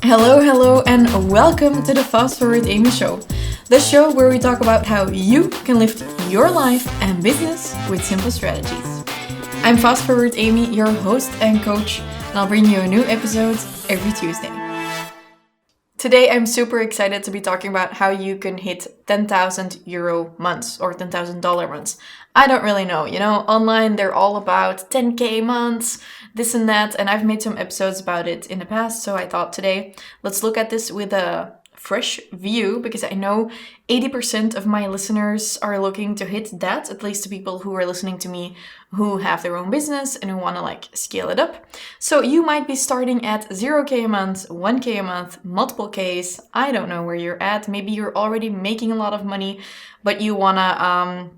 Hello, and welcome to the FastForwardAmy show. The show where we talk about how you can lift your life and business with simple strategies. I'm FastForwardAmy, your host and coach, and I'll bring you a new episode every Tuesday. Today, I'm super excited to be talking about how you can hit 10,000 euro months or $10,000 months. I don't really know, online they're all about 10K months, this and that, and I've made some episodes about it in the past, so I thought today, let's look at this with a fresh view, because I know 80% of my listeners are looking to hit that, at least the people who are listening to me who have their own business and who want to scale it up. So you might be starting at 0K a month, 1K a month, multiple Ks. I don't know where you're at. Maybe you're already making a lot of money, but you want to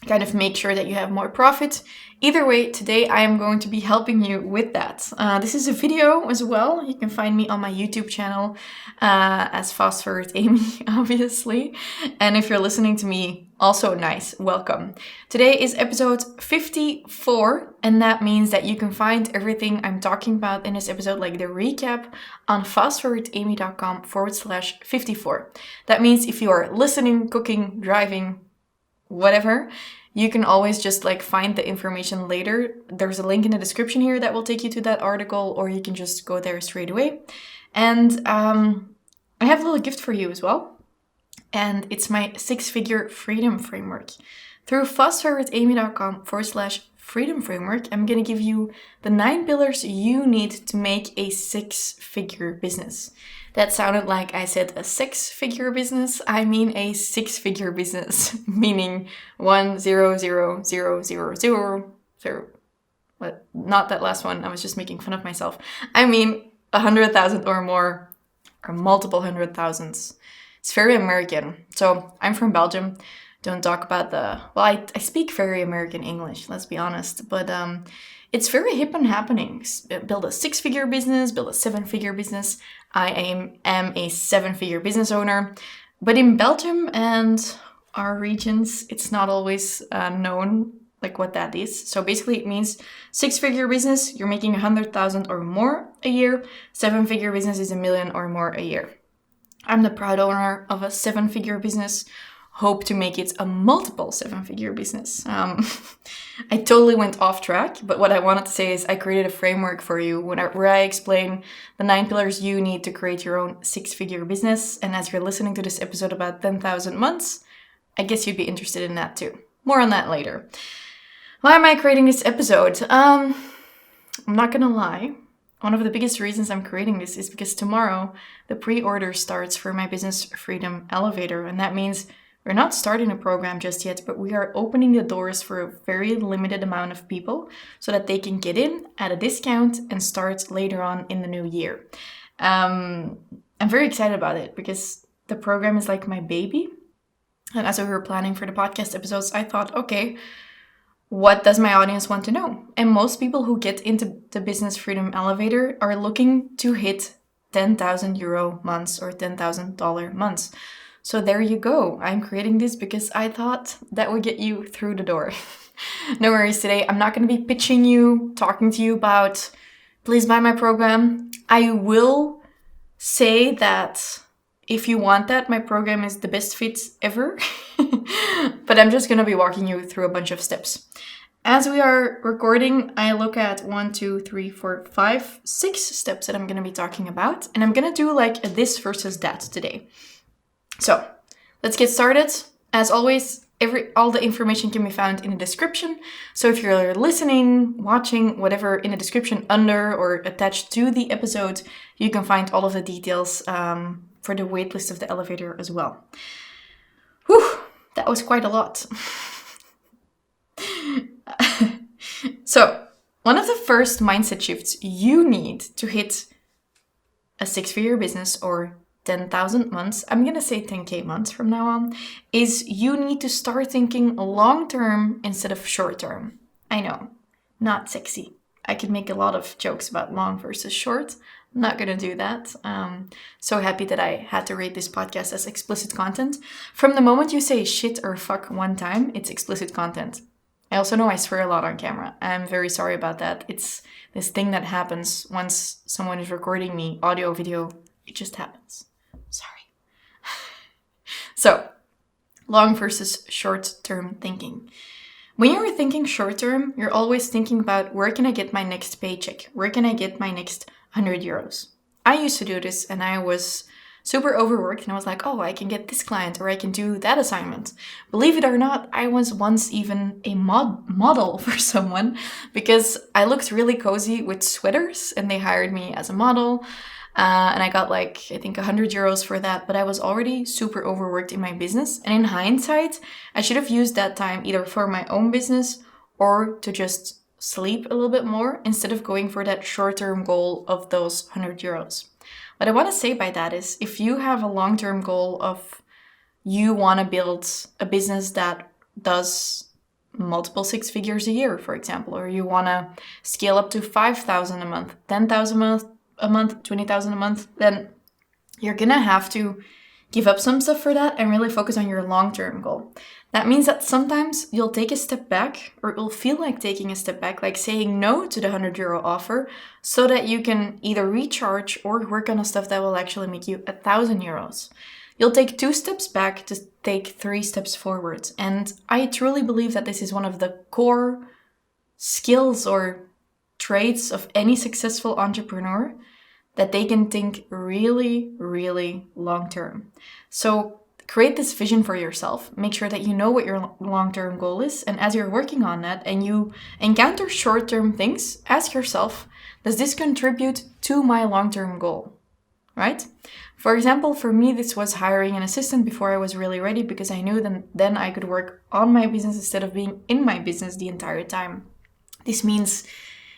kind of make sure that you have more profit. Either way, today I am going to be helping you with that. This is a video as well. You can find me on my YouTube channel as FastForwardAmy, obviously. And if you're listening to me, also nice, welcome. Today is episode 54, and that means that you can find everything I'm talking about in this episode, like the recap, on fastforwardamy.com/54. That means if you are listening, cooking, driving, whatever, you can always just find the information later. There's a link in the description here that will take you to that article, or you can just go there straight away. And I have a little gift for you as well. And it's my 6-figure freedom framework. Through fastforwardamy.com/freedom framework, I'm going to give you the 9 pillars you need to make a 6-figure business. That sounded like I said a 6-figure business. I mean a 6-figure business, meaning 1,000,000. But not that last one. I was just making fun of myself. I mean 100,000 or more, or multiple 100,000s. It's very American. So I'm from Belgium. Don't talk about I speak very American English, let's be honest. But it's very hip and happening. Build a 6-figure business, build a 7-figure business. I am a 7-figure business owner. But in Belgium and our regions, it's not always known what that is. So basically it means 6-figure business, you're making 100,000 or more a year. 7-figure business is $1 million or more a year. I'm the proud owner of a 7-figure business. Hope to make it a multiple 7-figure business. I totally went off track, but what I wanted to say is I created a framework for you where I explain the 9 pillars you need to create your own 6-figure business. And as you're listening to this episode about 10,000 months, I guess you'd be interested in that too. More on that later. Why am I creating this episode? I'm not gonna lie. One of the biggest reasons I'm creating this is because tomorrow the pre-order starts for my Business Freedom Elevator. And that means we're not starting a program just yet, but we are opening the doors for a very limited amount of people so that they can get in at a discount and start later on in the new year. I'm very excited about it because the program is like my baby. And as we were planning for the podcast episodes, I thought, okay, what does my audience want to know? And most people who get into the Business Freedom Elevator are looking to hit 10,000 euro months or $10,000 months. So there you go. I'm creating this because I thought that would get you through the door. No worries today. I'm not going to be pitching you, talking to you about, please buy my program. I will say that if you want that, my program is the best fit ever. But I'm just going to be walking you through a bunch of steps. As we are recording, I look at 1, 2, 3, 4, 5, 6 steps that I'm going to be talking about. And I'm going to do a this versus that today. So let's get started. As always, all the information can be found in the description. So if you're listening, watching, whatever, in the description under or attached to the episode, you can find all of the details for the waitlist of the elevator as well. Whew, that was quite a lot. So one of the first mindset shifts you need to hit a 6-figure business or 10,000 months, I'm going to say 10K months from now on, is you need to start thinking long-term instead of short-term. I know, not sexy. I could make a lot of jokes about long versus short. I'm not going to do that. So happy that I had to rate this podcast as explicit content. From the moment you say shit or fuck one time, it's explicit content. I also know I swear a lot on camera. I'm very sorry about that. It's this thing that happens once someone is recording me, audio, video, It just happens. Sorry. So, long versus short-term thinking. When you're thinking short-term, you're always thinking about where can I get my next paycheck? Where can I get my next 100 euros? I used to do this and I was super overworked and I was like, oh, I can get this client or I can do that assignment. Believe it or not, I was once even a model for someone because I looked really cozy with sweaters and they hired me as a model. And I got like, I think 100 euros for that, but I was already super overworked in my business. And in hindsight, I should have used that time either for my own business or to just sleep a little bit more instead of going for that short-term goal of those 100 euros. What I want to say by that is if you have a long-term goal of you want to build a business that does multiple six figures a year, for example, or you want to scale up to 5,000 a month, 10,000 a month, 20,000 a month, then you're going to have to give up some stuff for that and really focus on your long-term goal. That means that sometimes you'll take a step back, or it will feel like taking a step back, like saying no to the 100 euro offer so that you can either recharge or work on the stuff that will actually make you 1,000 euros. You'll take 2 steps back to take 3 steps forward. And I truly believe that this is one of the core skills or traits of any successful entrepreneur, that they can think really, really long term. So create this vision for yourself. Make sure that you know what your long-term goal is. And as you're working on that and you encounter short-term things, ask yourself, does this contribute to my long-term goal? Right? For example, for me, this was hiring an assistant before I was really ready because I knew then I could work on my business instead of being in my business the entire time. This means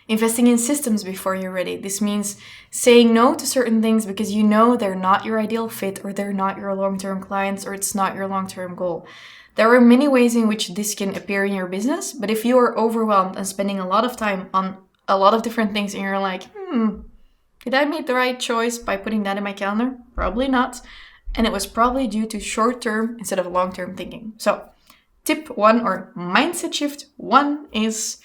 investing in systems before you're ready. This means saying no to certain things because you know they're not your ideal fit or they're not your long-term clients or it's not your long-term goal. There are many ways in which this can appear in your business, but if you are overwhelmed and spending a lot of time on a lot of different things and you're like, did I make the right choice by putting that in my calendar? Probably not. And it was probably due to short-term instead of long-term thinking. So tip 1 or mindset shift 1 is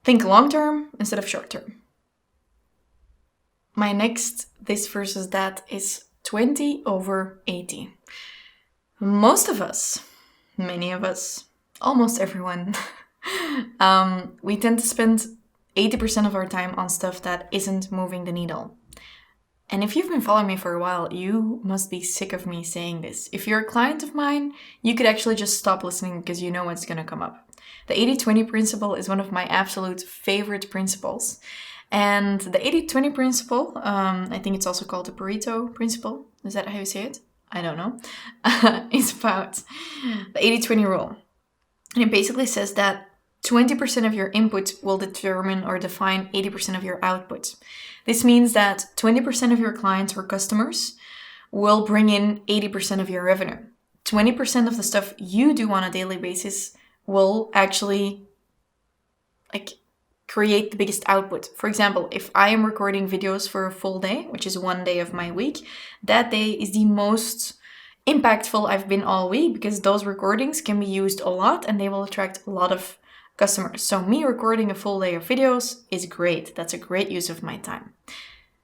think long-term instead of short-term. My next this versus that is 20/80. Most of us, many of us, almost everyone, we tend to spend 80% of our time on stuff that isn't moving the needle. And if you've been following me for a while, you must be sick of me saying this. If you're a client of mine, you could actually just stop listening because you know what's going to come up. The 80-20 principle is one of my absolute favorite principles. And the 80-20 principle, I think it's also called the Pareto principle. Is that how you say it? I don't know. It's about the 80-20 rule. And it basically says that 20% of your input will determine or define 80% of your output. This means that 20% of your clients or customers will bring in 80% of your revenue. 20% of the stuff you do on a daily basis will actually create the biggest output. For example, if I am recording videos for a full day, which is 1 day of my week, that day is the most impactful I've been all week because those recordings can be used a lot and they will attract a lot of customers. So me recording a full day of videos is great. That's a great use of my time.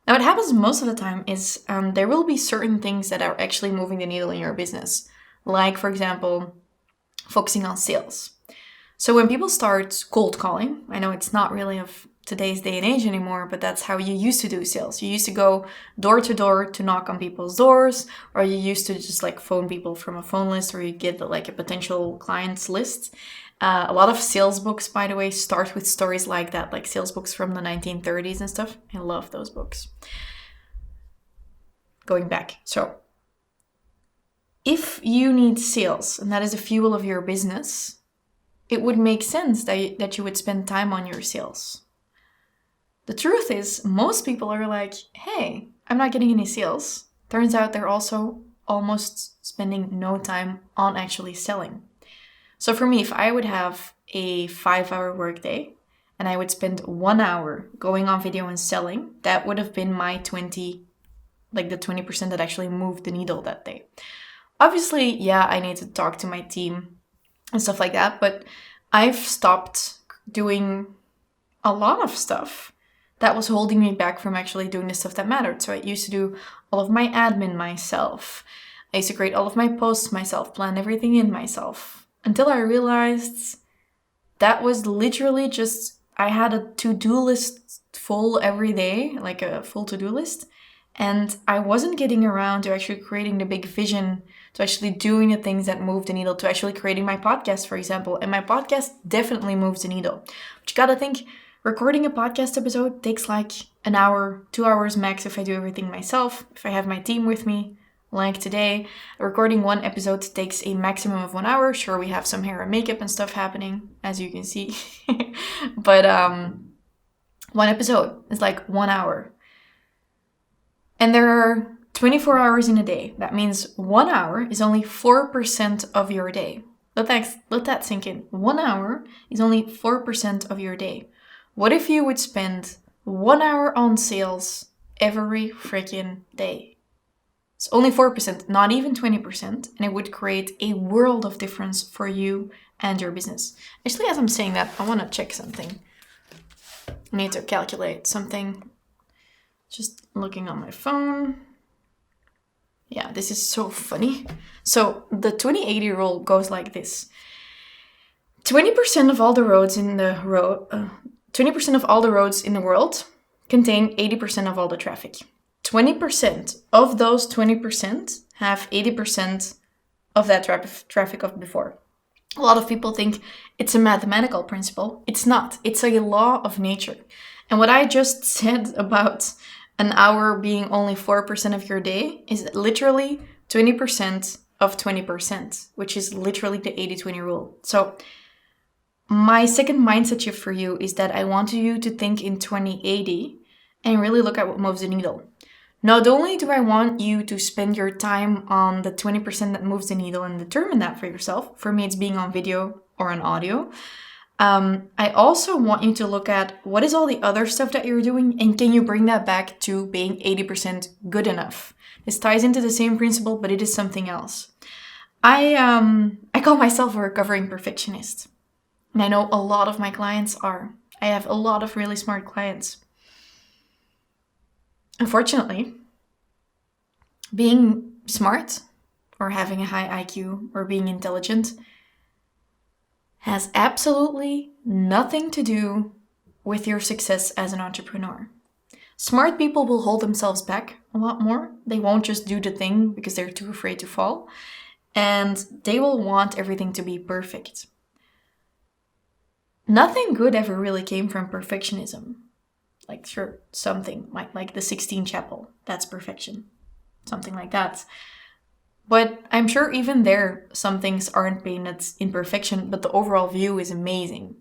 Now what happens most of the time is there will be certain things that are actually moving the needle in your business. Like, for example, focusing on sales. So when people start cold calling, I know it's not really of today's day and age anymore, but that's how you used to do sales. You used to go door to door to knock on people's doors, or you used to just phone people from a phone list, or you get a potential clients list. A lot of sales books, by the way, start with stories like that, like sales books from the 1930s and stuff. I love those books. Going back. So if you need sales, and that is the fuel of your business, it would make sense that you would spend time on your sales. The truth is, most people are like, hey, I'm not getting any sales. Turns out they're also almost spending no time on actually selling. So for me, if I would have a 5-hour workday and I would spend 1 hour going on video and selling, that would have been my 20%, the 20% that actually moved the needle that day. Obviously, yeah, I need to talk to my team and stuff like that, but I've stopped doing a lot of stuff that was holding me back from actually doing the stuff that mattered. So I used to do all of my admin myself. I used to create all of my posts myself, plan everything in myself, until I realized that was literally just, I had a to-do list full every day, like a full to-do list. And I wasn't getting around to actually creating the big vision, to actually doing the things that move the needle, to actually creating my podcast, for example. And my podcast definitely moves the needle. But you gotta think, recording a podcast episode takes like an hour, 2 hours max if I do everything myself, if I have my team with me. Like today, recording one episode takes a maximum of 1 hour. Sure, we have some hair and makeup and stuff happening, as you can see. But one episode is like 1 hour. And there are 24 hours in a day. That means 1 hour is only 4% of your day. Let that sink in. 1 hour is only 4% of your day. What if you would spend 1 hour on sales every freaking day? It's only 4%, not even 20%, and it would create a world of difference for you and your business. Actually, as I'm saying that, I want to check something. I need to calculate something. Just looking on my phone. Yeah, this is so funny. So the 20-80 rule goes like this. 20% of all the roads in the 20% of all the roads in the world contain 80% of all the traffic. 20% of those 20% have 80% of that traffic of before. A lot of people think it's a mathematical principle. It's not. It's a law of nature. And what I just said about an hour being only 4% of your day is literally 20% of 20%, which is literally the 80-20 rule. So my second mindset shift for you is that I want you to think in 20-80 and really look at what moves the needle. Not only do I want you to spend your time on the 20% that moves the needle and determine that for yourself. For me, it's being on video or on audio. I also want you to look at what is all the other stuff that you're doing and can you bring that back to being 80% good enough. This ties into the same principle, but it is something else. I call myself a recovering perfectionist. And I know a lot of my clients are. I have a lot of really smart clients. Unfortunately, being smart or having a high IQ or being intelligent has absolutely nothing to do with your success as an entrepreneur. Smart people will hold themselves back a lot more. They won't just do the thing because they're too afraid to fall. And they will want everything to be perfect. Nothing good ever really came from perfectionism. Like, sure, something like the Sistine Chapel. That's perfection. Something like that. But I'm sure even there, some things aren't painted in perfection, but the overall view is amazing.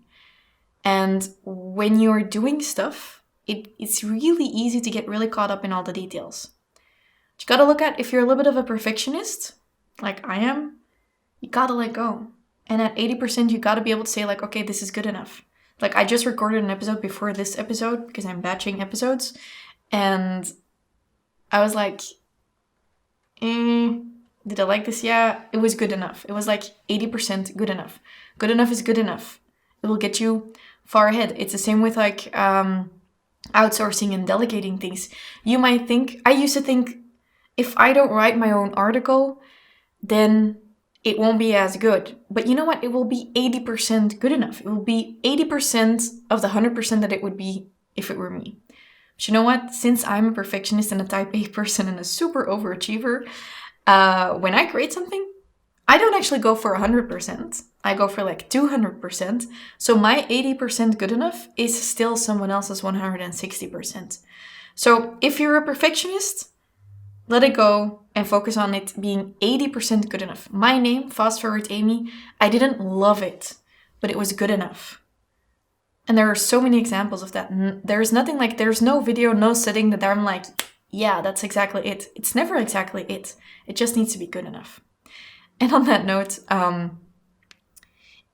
And when you're doing stuff, it's really easy to get really caught up in all the details. But you gotta look at, if you're a little bit of a perfectionist, like I am, you gotta let go. And at 80%, you gotta be able to say like, okay, this is good enough. Like I just recorded an episode before this episode because I'm batching episodes. And I was like, did I like this? Yeah, it was good enough. It was like 80% good enough. Good enough is good enough. It will get you far ahead. It's the same with like outsourcing and delegating things. You might think, I used to think, if I don't write my own article, then it won't be as good. But you know what? It will be 80% good enough. It will be 80% of the 100% that it would be if it were me. But you know what? Since I'm a perfectionist and a type A person and a super overachiever, when I create something, I don't actually go for 100%. I go for like 200%. So my 80% good enough is still someone else's 160%. So if you're a perfectionist, let it go and focus on it being 80% good enough. My name, FastForwardAmy, I didn't love it, but it was good enough. And there are so many examples of that. There's nothing like, there's no video, no setting that I'm like, yeah, that's exactly it. It's never exactly it. It just needs to be good enough. And on that note,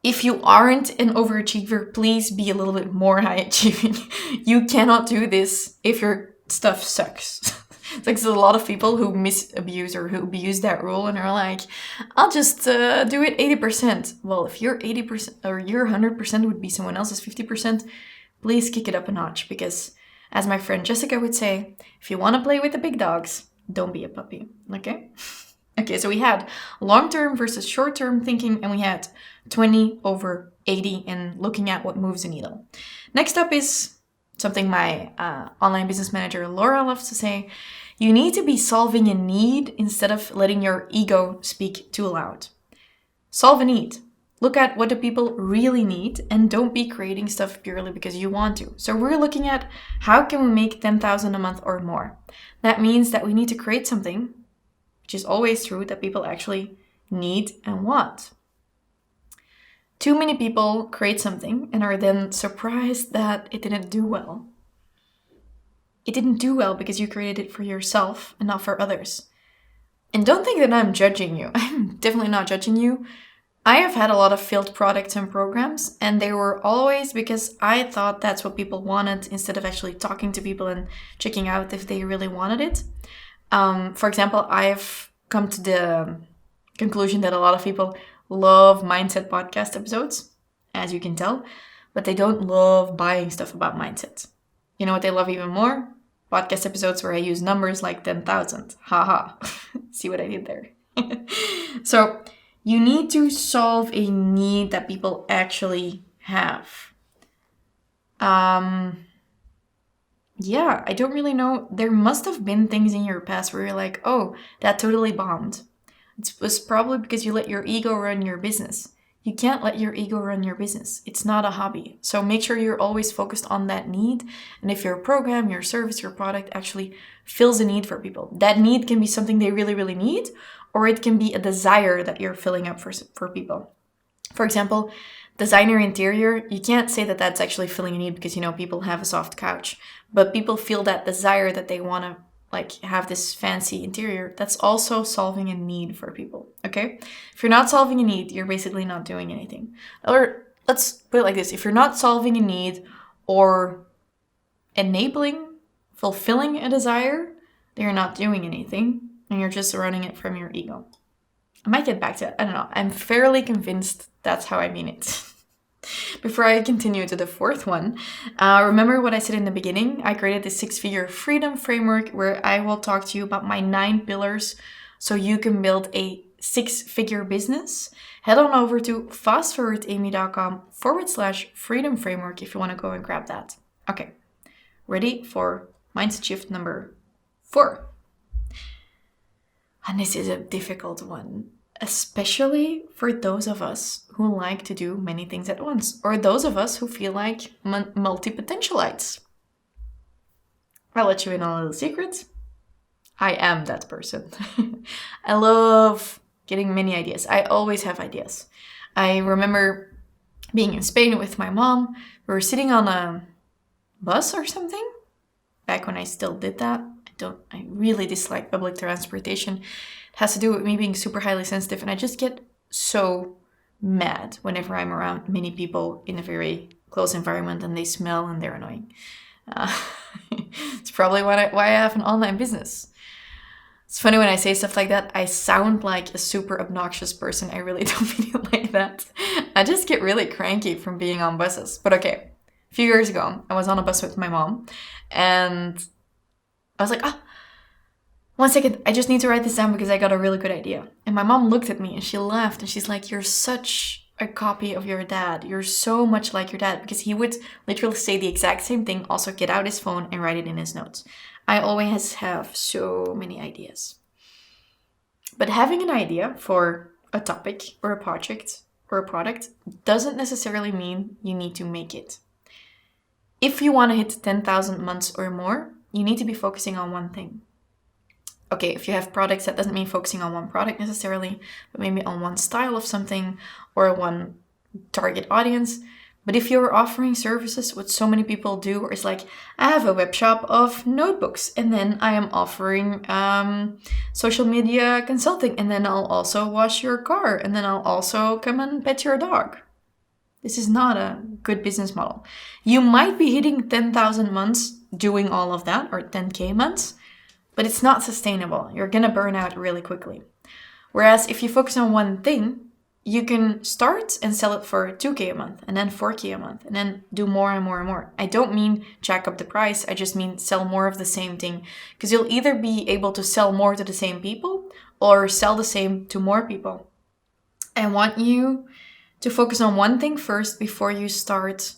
if you aren't an overachiever, please be a little bit more high achieving. You cannot do this if your stuff sucks. It's like there's a lot of people who misabuse or who abuse that rule and are like, I'll just do it 80%. Well, if your 80% or your 100% would be someone else's 50%, please kick it up a notch, because As my friend Jessica would say, if you want to play with the big dogs, don't be a puppy, okay? Okay, so we had long-term versus short-term thinking, and we had 20/80 in looking at what moves the needle. Next up is something my online business manager Laura loves to say. You need to be solving a need instead of letting your ego speak too loud. Solve a need. Look at what do people really need, and don't be creating stuff purely because you want to. So we're looking at how can we make 10,000 a month or more. That means that we need to create something, which is always true, that people actually need and want. Too many people create something and are then surprised that it didn't do well. It didn't do well because you created it for yourself and not for others. And don't think that I'm judging you. I'm definitely not judging you. I have had a lot of failed products and programs, and they were always because I thought that's what people wanted instead of actually talking to people and checking out if they really wanted it. For example, I've come to the conclusion that a lot of people love mindset podcast episodes, as you can tell, but they don't love buying stuff about mindset. You know what they love even more? Podcast episodes where I use numbers like 10,000. Haha. See what I did there? So you need to solve a need that people actually have. Yeah, I don't really know. There must have been things in your past where you're like, oh, that totally bombed. It was probably because you let your ego run your business. You can't let your ego run your business. It's not a hobby. So make sure you're always focused on that need. And if your program, your service, your product actually fills a need for people, that need can be something they really, really need, or it can be a desire that you're filling up for people. For example, designer interior, you can't say that that's actually filling a need because, you know, people have a soft couch, but people feel that desire that they want to like have this fancy interior. That's also solving a need for people, okay? If you're not solving a need, you're basically not doing anything. Or let's put it like this. If you're not solving a need or enabling, fulfilling a desire, then you're not doing anything and you're just running it from your ego. I might get back to it. I don't know. I'm fairly convinced that's how I mean it. Before I continue to the fourth one, remember what I said in the beginning? I created the 6-figure freedom framework where I will talk to you about my 9 pillars so you can build a 6-figure business. Head on over to fastforwardamy.com/freedom framework if you want to go and grab that. Okay, ready for mindset shift number 4. And this is a difficult one, especially for those of us who like to do many things at once, or those of us who feel like multi-potentialites. I'll let you in on a little secret. I am that person. I love getting many ideas. I always have ideas. I remember being in Spain with my mom. We were sitting on a bus or something, back when I still did that. I really dislike public transportation. It has to do with me being super highly sensitive, and I just get so mad whenever I'm around many people in a very close environment and they smell and they're annoying. It's probably why I have an online business. It's funny when I say stuff like that, I sound like a super obnoxious person. I really don't mean it like that. I just get really cranky from being on buses. But okay, a few years ago, I was on a bus with my mom, and I was like, 1 second, I just need to write this down because I got a really good idea. And my mom looked at me and she laughed and she's like, you're such a copy of your dad. You're so much like your dad, because he would literally say the exact same thing, also get out his phone and write it in his notes. I always have so many ideas. But having an idea for a topic or a project or a product doesn't necessarily mean you need to make it. If you want to hit 10,000 months or more, you need to be focusing on one thing. Okay, if you have products, that doesn't mean focusing on one product necessarily, but maybe on one style of something or one target audience. But if you're offering services, what so many people do is like, I have a web shop of notebooks, and then I am offering social media consulting, and then I'll also wash your car, and then I'll also come and pet your dog. This is not a good business model. You might be hitting 10,000 months doing all of that, or 10K months, but it's not sustainable. You're gonna burn out really quickly. Whereas if you focus on one thing, you can start and sell it for 2K a month, and then 4K a month, and then do more and more and more. I don't mean jack up the price. I just mean sell more of the same thing, because you'll either be able to sell more to the same people or sell the same to more people. I want you to focus on one thing first before you start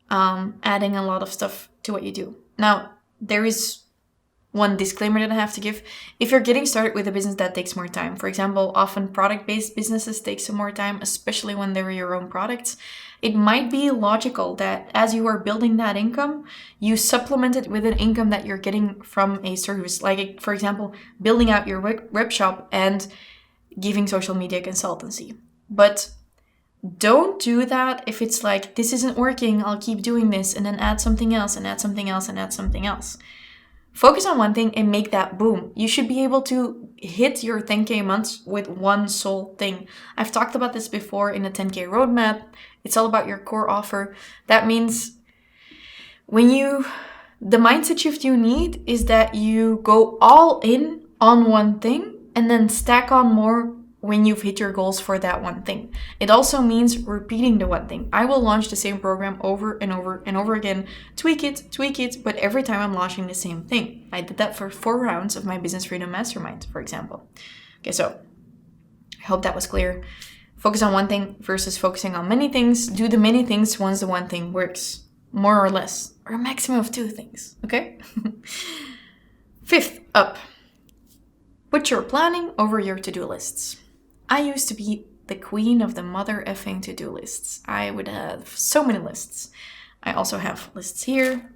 adding a lot of stuff to what you do. Now, there is one disclaimer that I have to give. If you're getting started with a business, that takes more time. For example, often product-based businesses take some more time, especially when they're your own products. It might be logical that as you are building that income, you supplement it with an income that you're getting from a service. Like, for example, building out your web shop and giving social media consultancy. But don't do that if it's like, this isn't working, I'll keep doing this, and then add something else, and add something else, and add something else. Focus on one thing and make that boom. You should be able to hit your 10K months with one sole thing. I've talked about this before in the 10K roadmap. It's all about your core offer. That means the mindset shift you need is that you go all in on one thing and then stack on more when you've hit your goals for that one thing. It also means repeating the one thing. I will launch the same program over and over and over again, tweak it, but every time I'm launching the same thing. I did that for 4 rounds of my Business Freedom Mastermind, for example. Okay, so I hope that was clear. Focus on one thing versus focusing on many things. Do the many things once the one thing works, more or less, or a maximum of 2 things, okay? 5th up, put your planning over your to-do lists. I used to be the queen of the mother effing to-do lists. I would have so many lists. I also have lists here.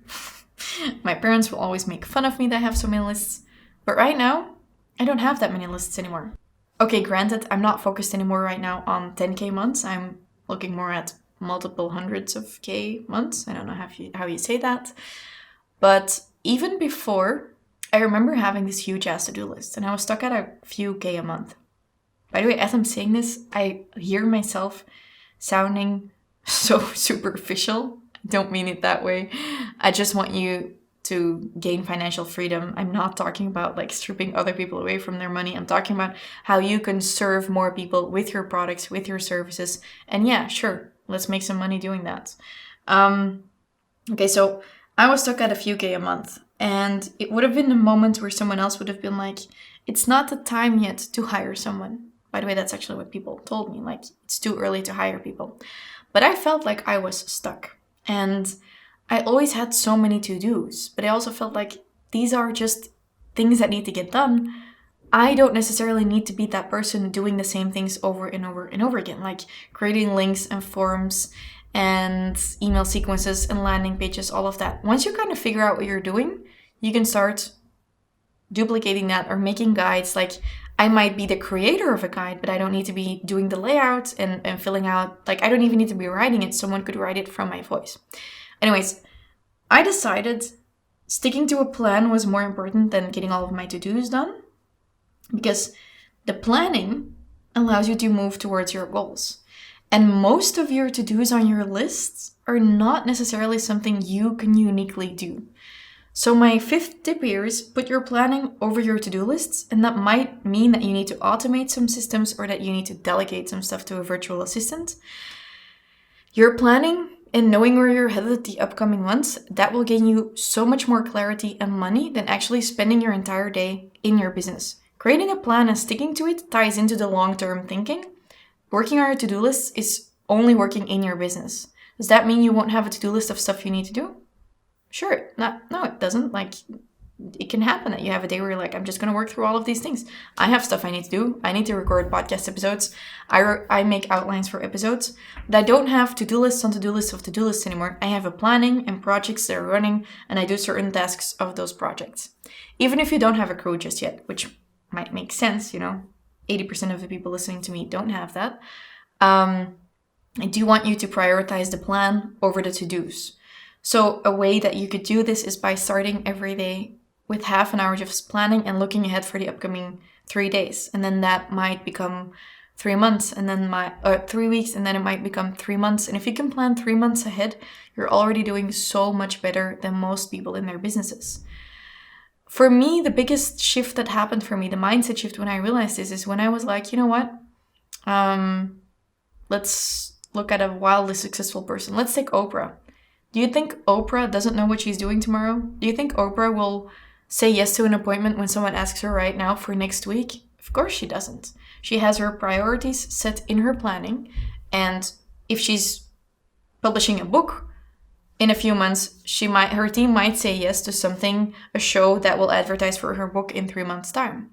My parents will always make fun of me that I have so many lists. But right now, I don't have that many lists anymore. Okay, granted, I'm not focused anymore right now on 10K months. I'm looking more at multiple hundreds of K months. I don't know how you say that. But even before, I remember having this huge ass to-do list. And I was stuck at a few K a month. By the way, as I'm saying this, I hear myself sounding so superficial. I don't mean it that way. I just want you to gain financial freedom. I'm not talking about like stripping other people away from their money. I'm talking about how you can serve more people with your products, with your services. And yeah, sure, let's make some money doing that. Okay, so I was stuck at a few K a month. And it would have been a moment where someone else would have been like, it's not the time yet to hire someone. By the way, that's actually what people told me, like, it's too early to hire people. But I felt like I was stuck. And I always had so many to-dos, but I also felt like these are just things that need to get done. I don't necessarily need to be that person doing the same things over and over and over again, like creating links and forms and email sequences and landing pages, all of that. Once you kind of figure out what you're doing, you can start duplicating that or making guides. Like, I might be the creator of a guide, but I don't need to be doing the layout and filling out, like, I don't even need to be writing it. Someone could write it from my voice. Anyways, I decided sticking to a plan was more important than getting all of my to-dos done, because the planning allows you to move towards your goals. And most of your to-dos on your lists are not necessarily something you can uniquely do. So my 5th tip here is put your planning over your to-do lists, and that might mean that you need to automate some systems or that you need to delegate some stuff to a virtual assistant. Your planning and knowing where you're headed the upcoming months, that will gain you so much more clarity and money than actually spending your entire day in your business. Creating a plan and sticking to it ties into the long-term thinking. Working on your to-do list is only working in your business. Does that mean you won't have a to-do list of stuff you need to do? Sure. No, it doesn't. Like, it can happen that you have a day where you're like, I'm just going to work through all of these things. I have stuff I need to do. I need to record podcast episodes. I make outlines for episodes. But I don't have to-do lists on to-do lists of to-do lists anymore. I have a planning and projects that are running, and I do certain tasks of those projects. Even if you don't have a crew just yet, which might make sense, 80% of the people listening to me don't have that. I do want you to prioritize the plan over the to-dos. So a way that you could do this is by starting every day with half an hour just planning and looking ahead for the upcoming 3 days. And then that might become 3 months, and then 3 weeks, and then it might become 3 months. And if you can plan 3 months ahead, you're already doing so much better than most people in their businesses. For me, the biggest shift that happened for me, the mindset shift when I realized this, is when I was like, you know what? Let's look at a wildly successful person. Let's take Oprah. Do you think Oprah doesn't know what she's doing tomorrow? Do you think Oprah will say yes to an appointment when someone asks her right now for next week? Of course she doesn't. She has her priorities set in her planning, and if she's publishing a book in a few months, her team might say yes to something, a show that will advertise for her book in 3 months' time.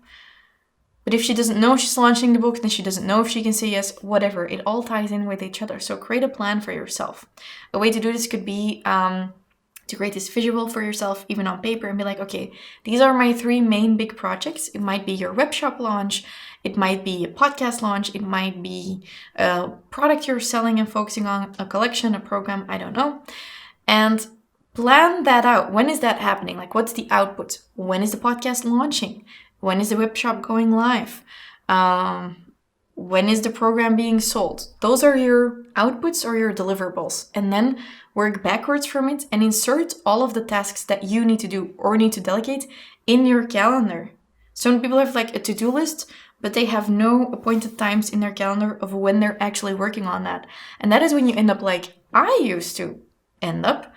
But if she doesn't know she's launching the book, then she doesn't know if she can say yes, whatever. It all ties in with each other. So create a plan for yourself. A way to do this could be to create this visual for yourself, even on paper, and be like, okay, these are my 3 main big projects. It might be your web shop launch. It might be a podcast launch. It might be a product you're selling and focusing on, a collection, a program, I don't know. And plan that out. When is that happening? Like, what's the output? When is the podcast launching? When is the web shop going live? When is the program being sold? Those are your outputs or your deliverables. And then work backwards from it and insert all of the tasks that you need to do or need to delegate in your calendar. Some people have like a to-do list, but they have no appointed times in their calendar of when they're actually working on that. And that is when you end up like I used to end up,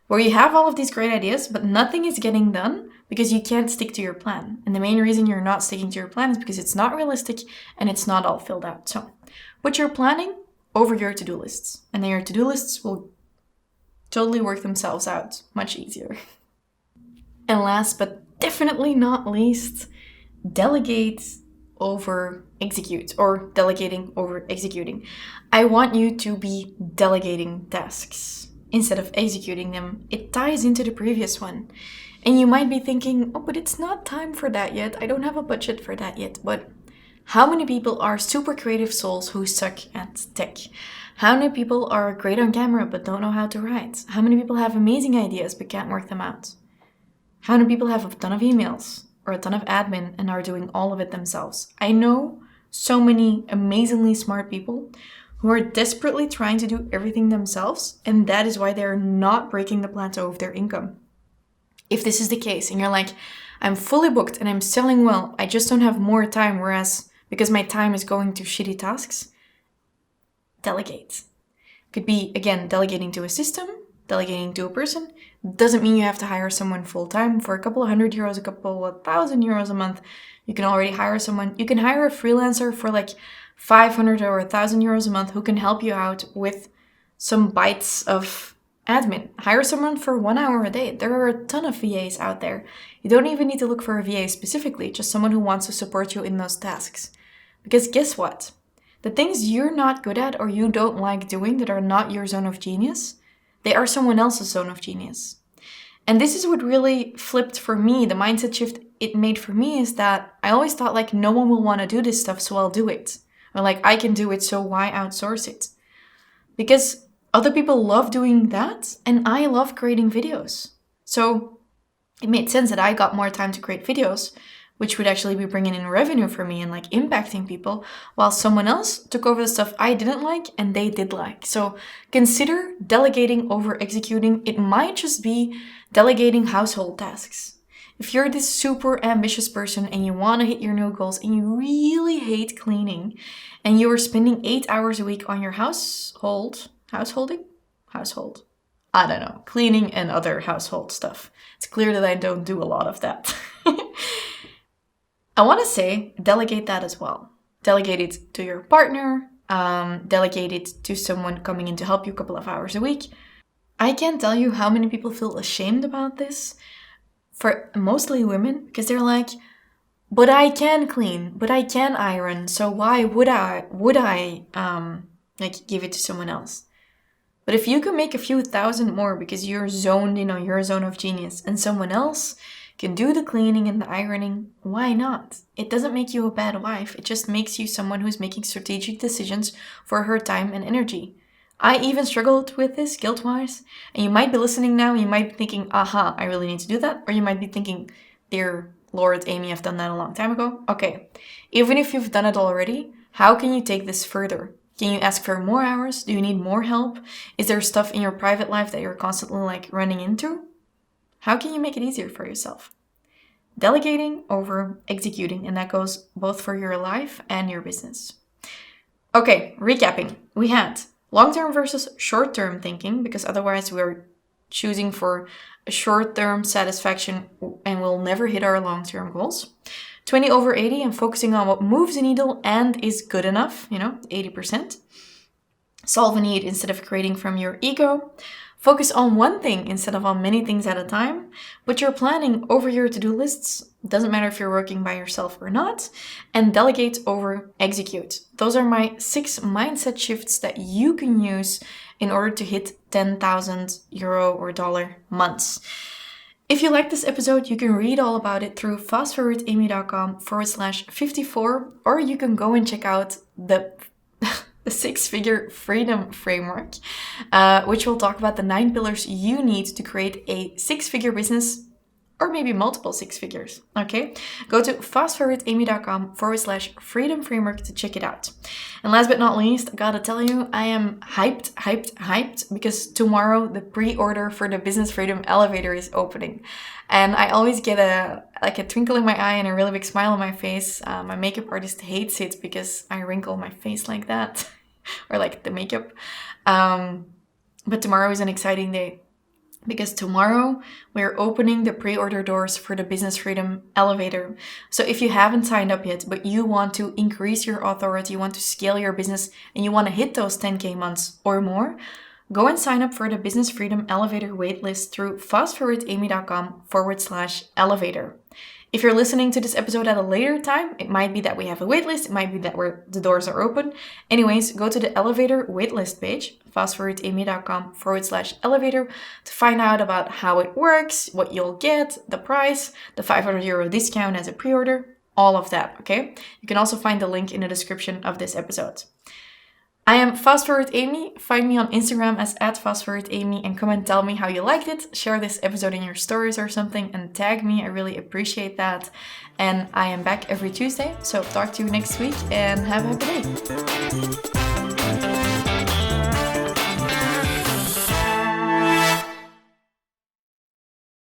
where you have all of these great ideas, but nothing is getting done because you can't stick to your plan. And the main reason you're not sticking to your plan is because it's not realistic and it's not all filled out. So put your planning over your to-do lists, and then your to-do lists will totally work themselves out much easier. And last but definitely not least, delegate over execute, or delegating over executing. I want you to be delegating tasks instead of executing them. It ties into the previous one. And you might be thinking, oh, but it's not time for that yet. I don't have a budget for that yet. But how many people are super creative souls who suck at tech? How many people are great on camera but don't know how to write? How many people have amazing ideas but can't work them out? How many people have a ton of emails or a ton of admin and are doing all of it themselves? I know so many amazingly smart people who are desperately trying to do everything themselves, and that is why they're not breaking the plateau of their income. If this is the case and you're like, I'm fully booked and I'm selling well, I just don't have more time, whereas because my time is going to shitty tasks, delegate. Could be, again, delegating to a system, delegating to a person. Doesn't mean you have to hire someone full-time. For a couple of €100, a couple of €1,000 a month, you can already hire someone. You can hire a freelancer for like 500 or 1,000 euros a month who can help you out with some bites of admin. Hire someone for 1 hour a day. There are a ton of VAs out there. You don't even need to look for a VA specifically, just someone who wants to support you in those tasks. Because guess what? The things you're not good at or you don't like doing that are not your zone of genius, they are someone else's zone of genius. And this is what really flipped for me. The mindset shift it made for me is that I always thought like no one will want to do this stuff, so I'll do it. Or like I can do it, so why outsource it? Because other people love doing that and I love creating videos. So it made sense that I got more time to create videos, which would actually be bringing in revenue for me and like impacting people, while someone else took over the stuff I didn't like and they did like. So consider delegating over executing. It might just be delegating household tasks. If you're this super ambitious person and you want to hit your new goals and you really hate cleaning and you are spending 8 hours a week on your household, I don't know, cleaning and other household stuff. It's clear that I don't do a lot of that. I want to say delegate that as well. Delegate it to your partner, delegate it to someone coming in to help you a couple of hours a week. I can't tell you how many people feel ashamed about this, for mostly women, because they're like, but I can clean, but I can iron, so why would I give it to someone else? But if you can make a few thousand more because you're zoned in on your zone of genius and someone else can do the cleaning and the ironing, why not? It doesn't make you a bad wife. It just makes you someone who's making strategic decisions for her time and energy. I even struggled with this guilt-wise. And you might be listening now and you might be thinking, aha, I really need to do that. Or you might be thinking, dear Lord, Amy, I've done that a long time ago. Okay, even if you've done it already, how can you take this further? Can you ask for more hours? Do you need more help? Is there stuff in your private life that you're constantly like running into? How can you make it easier for yourself? Delegating over executing, and that goes both for your life and your business. Okay, recapping. We had long-term versus short-term thinking, because otherwise we're choosing for a short-term satisfaction and we'll never hit our long-term goals. 20/80 and focusing on what moves the needle and is good enough, 80%. Solve a need instead of creating from your ego. Focus on one thing instead of on many things at a time. Put your planning over your to-do lists. Doesn't matter if you're working by yourself or not. And delegate over execute. Those are my 6 mindset shifts that you can use in order to hit 10,000 euro or dollar months. If you like this episode, you can read all about it through fastforwardamy.com/54, or you can go and check out the 6-figure freedom framework, which will talk about the 9 pillars you need to create a 6-figure business, or maybe multiple 6 figures. Okay, go to fastforwardamy.com/freedom framework to check it out. And last but not least, I gotta tell you, I am hyped because tomorrow the pre-order for the Business Freedom Elevator is opening. And I always get a twinkle in my eye and a really big smile on my face. My makeup artist hates it because I wrinkle my face like that, or like the makeup. But tomorrow is an exciting day, because tomorrow we're opening the pre-order doors for the Business Freedom Elevator. So if you haven't signed up yet, but you want to increase your authority, you want to scale your business, and you want to hit those 10K months or more, go and sign up for the Business Freedom Elevator waitlist through fastforwardamy.com/elevator. If you're listening to this episode at a later time, it might be that we have a waitlist. It might be that the doors are open. Anyways, go to the elevator waitlist page, fastforwardamy.com/elevator, to find out about how it works, what you'll get, the price, the 500 euro discount as a pre-order, all of that, okay? You can also find the link in the description of this episode. I am FastForwardAmy. Find me on Instagram as @FastForwardAmy and come and tell me how you liked it. Share this episode in your stories or something and tag me. I really appreciate that. And I am back every Tuesday, so talk to you next week and have a happy day.